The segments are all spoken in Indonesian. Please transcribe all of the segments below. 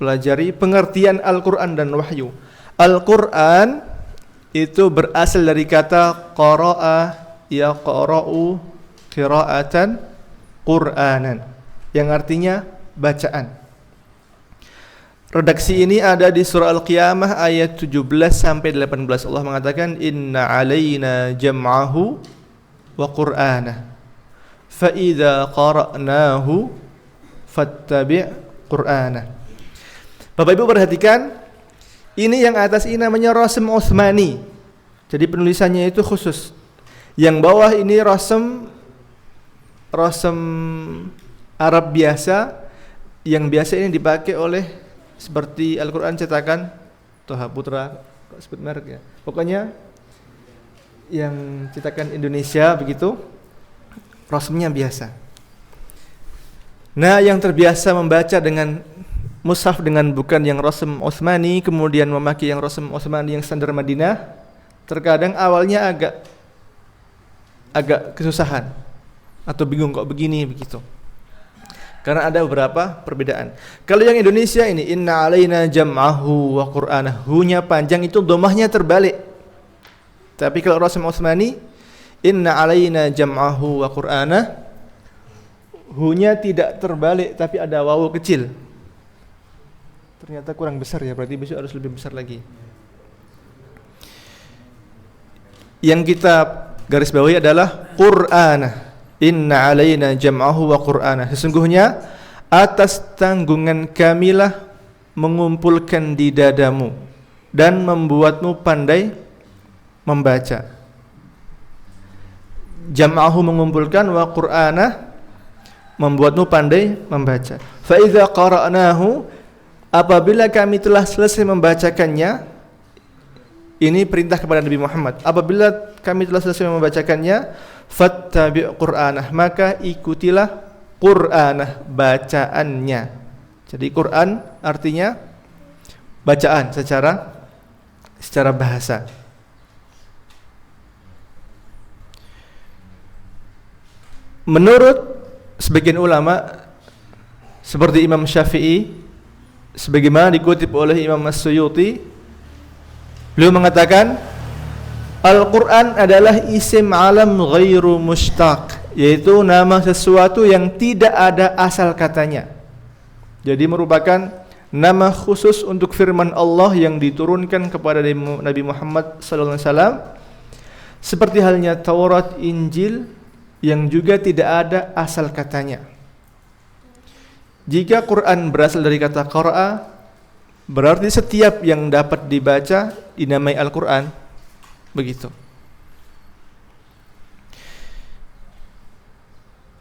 pelajari pengertian Al-Quran dan wahyu. Al-Quran itu berasal dari kata qara'a yaqra'u qira'atan Qur'anan, yang artinya bacaan. Redaksi ini ada di surah Al-Qiyamah ayat 17 sampai 18. Allah mengatakan inna alaina jam'ahu wa qur'anah fa idza qara'nahu fattabi' qur'anah. Bapak Ibu perhatikan, ini yang atas ini namanya Rasm Utsmani. Jadi penulisannya itu khusus. Yang bawah ini rasm Arab biasa, yang biasa ini dipakai oleh seperti Al-Quran cetakan Toha Putra, sebut merek ya. Pokoknya yang cetakan Indonesia begitu, rasmnya biasa. Nah, yang terbiasa membaca dengan mushaf dengan bukan yang Rasm Utsmani, kemudian memakai yang Rasm Utsmani yang standar Madinah, terkadang awalnya agak kesusahan atau bingung kok begini begitu. Karena ada beberapa perbedaan. Kalau yang Indonesia ini inna alaina jam'ahu wa qur'anah, hu-nya panjang itu dhammahnya terbalik. Tapi kalau Rasm Utsmani inna alaina jam'ahu wa qur'anah, hu-nya tidak terbalik tapi ada wawu kecil. Ternyata kurang besar ya, berarti besok harus lebih besar lagi. Yang kita garis bawahi adalah Qur'anah. Inna alaina jam'ahu wa qur'anah. Sesungguhnya atas tanggungan kamilah mengumpulkan di dadamu dan membuatmu pandai membaca. Jam'ahu mengumpulkan, wa qur'anah membuatmu pandai membaca. Fa idza qara'nahu, apabila kami telah selesai membacakannya, ini perintah kepada Nabi Muhammad. Apabila kami telah selesai membacakannya, fattabi' qur'anah, maka ikutilah qur'anah, bacaannya. Jadi Quran artinya bacaan secara bahasa. Menurut sebagian ulama seperti Imam Syafi'i, sebagaimana dikutip oleh Imam As-Suyuti, beliau mengatakan Al-Quran adalah isim alam ghairu mushtaq, yaitu nama sesuatu yang tidak ada asal katanya. Jadi merupakan nama khusus untuk firman Allah yang diturunkan kepada Nabi Muhammad SAW, seperti halnya Taurat, Injil yang juga tidak ada asal katanya. Jika Quran berasal dari kata qara'a, berarti setiap yang dapat dibaca dinamai Al-Quran. Begitu.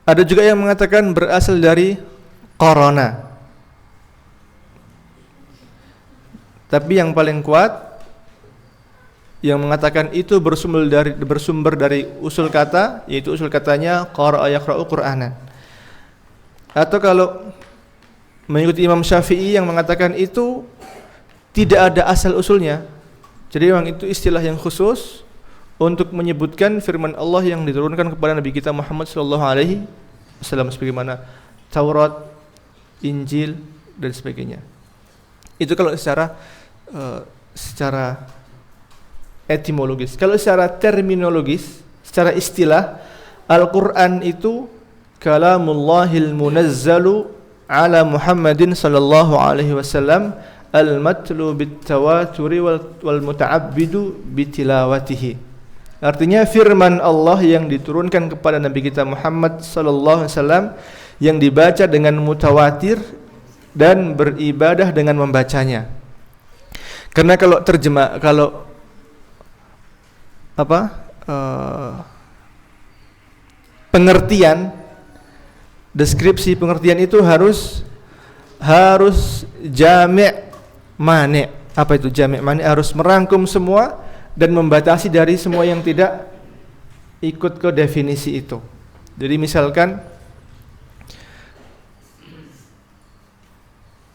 Ada juga yang mengatakan berasal dari qarana. Tapi yang paling kuat yang mengatakan itu bersumber dari usul kata, yaitu usul katanya qara'a yaqra'u Qur'anan. Atau kalau mengikuti Imam Syafi'i yang mengatakan itu tidak ada asal usulnya. Jadi memang itu istilah yang khusus untuk menyebutkan firman Allah yang diturunkan kepada Nabi kita Muhammad sallallahu alaihi wasallam, sebagaimana Taurat, Injil dan sebagainya. Itu kalau secara etimologis. Kalau secara terminologis, secara istilah, Al-Qur'an itu kalamullahil munazzalu ala Muhammadin sallallahu alaihi wasallam al-matlu bit-tawaturi wal muta'abbidu bitilawatihi. Artinya firman Allah yang diturunkan kepada Nabi kita Muhammad sallallahu alaihi wasallam yang dibaca dengan mutawatir dan beribadah dengan membacanya. Karena kalau pengertian, deskripsi pengertian itu harus jami' mani'. Apa itu jami' mani'? Harus merangkum semua dan membatasi dari semua yang tidak ikut ke definisi itu. Jadi misalkan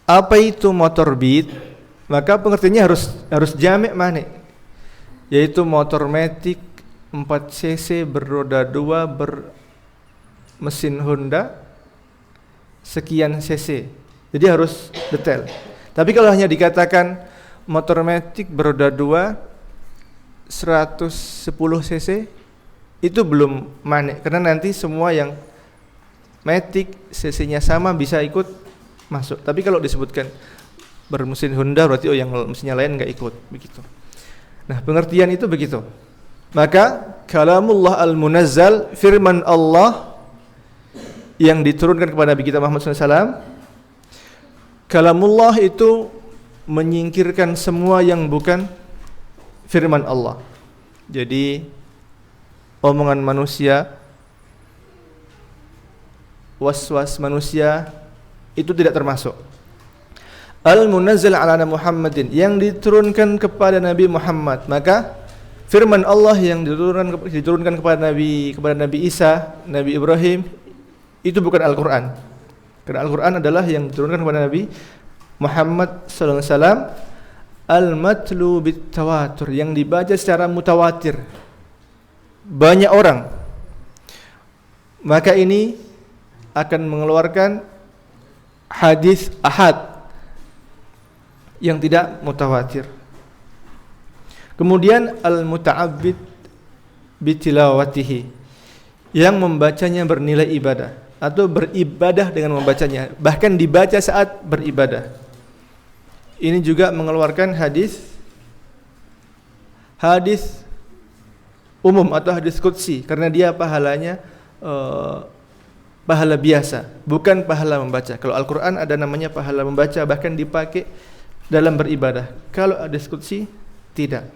apa itu motor beat, maka pengertiannya harus jami' mani', yaitu motor matic 4 cc beroda 2 bermesin Honda sekian cc. Jadi harus detail. Tapi kalau hanya dikatakan motor matic beroda 2 110 cc itu belum manik, karena nanti semua yang matic cc-nya sama bisa ikut masuk. Tapi kalau disebutkan bermesin Honda berarti yang mesinnya lain enggak ikut, begitu. Nah, pengertian itu begitu. Maka kalamullah al-munazzal, firman Allah yang diturunkan kepada Nabi kita Muhammad SAW, kalamullah itu menyingkirkan semua yang bukan firman Allah. Jadi omongan manusia, was-was manusia itu tidak termasuk. Al-munazzal ala Muhammadin, yang diturunkan kepada Nabi Muhammad. Maka firman Allah yang diturunkan kepada Nabi Isa, Nabi Ibrahim itu bukan Al-Qur'an. Karena Al-Qur'an adalah yang diturunkan kepada Nabi Muhammad sallallahu alaihi wasallam, al-matlu bit-tawatur, yang dibaca secara mutawatir banyak orang. Maka ini akan mengeluarkan hadis ahad yang tidak mutawatir. Kemudian al-muta'abbid bitilawatihi, yang membacanya bernilai ibadah atau beribadah dengan membacanya, bahkan dibaca saat beribadah. Ini juga mengeluarkan hadis umum atau hadis qudsi, karena dia pahalanya pahala biasa, bukan pahala membaca. Kalau Al-Qur'an ada namanya pahala membaca, bahkan dipakai dalam beribadah. Kalau hadis qudsi tidak.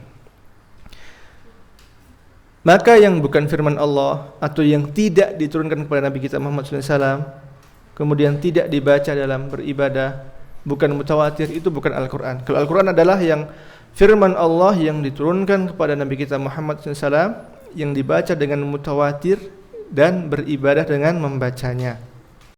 Maka yang bukan firman Allah atau yang tidak diturunkan kepada Nabi kita Muhammad SAW, kemudian tidak dibaca dalam beribadah, bukan mutawatir, itu bukan Al-Quran. Kalau Al-Quran adalah yang firman Allah yang diturunkan kepada Nabi kita Muhammad SAW, yang dibaca dengan mutawatir dan beribadah dengan membacanya.